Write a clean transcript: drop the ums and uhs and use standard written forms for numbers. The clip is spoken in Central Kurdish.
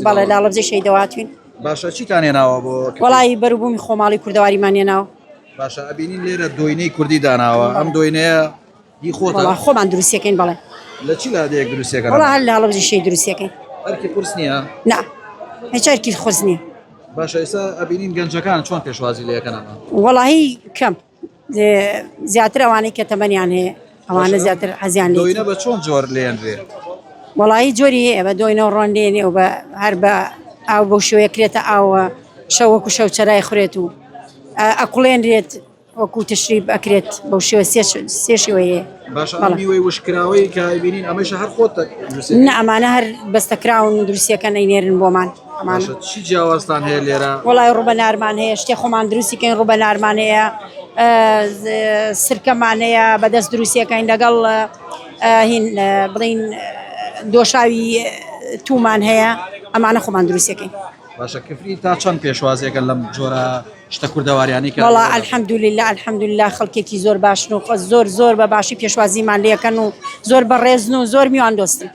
بەڵێ لا لەبزە شەیدەواتوین باشە چیتان هێناوە بۆ وەڵی بەروبوومی خۆماڵی کوردەواریمان هێناوە باشە ئەبینین لێرە دۆینەی کوردی داناوە ئەم دۆینەیە هی خۆتە خۆمان دروستیەکەین بەڵێ لە چی لادەیەک دروستیەکە وەڵا هەر لا لەبزە شەی دروستیەکەین هەرکی قورس نییە نا هیچ هەرکی خۆز نییە باشە ئێستا ئەبینین گەنجەکان چۆن پێشوازی لەکەنەوە وەڵی کەم زیاتر ئەوانەی کە تەمەنیان هەیە ئەوانە زیاتر حەزیان لێ دۆینە بە چۆن جۆر لێنرێ وەڵی جۆری هەیە بە دۆینەوە ڕۆندێنێ و بە هەر بە ئاو بۆ شوەیە کرێتە ئاوە شەوەکو شەو چەرای خوێت و ئەقوڵێنرێت وەکو تشریب ئەکرێت بەو شێوە سێ شێوەیە باشە میوەی وشکراوەی کە بینین ئەمەشە هەر خۆت نە ئەمانە هەر بەستەکراون دروستیەکە نەینێرن بۆمان ئەمانە چی جیاوازتان هەیە لێرە وەڵی ڕوبە نارمان هەیە شتێ خۆمان دروستیکەین ڕوبە نارمان هەیە سرکەمان هەیە بەدەست دروستیەکەین لەگەڵ هین بڵین دۆشاوی تومان هەیە ئەمانە خۆمان دروستیەکەین باشە کفری تا چەند پێشوازیەکە لەم جۆرە شتە کوردەواریانی کە وەڵا ئەلحەمدولیلا ئەلحەمدولیلا خەڵکێکی زۆر باشن و زۆر بە باشی پێشوازیمان لێەکەن و زۆر بەڕێزن و زۆر میوان دۆستن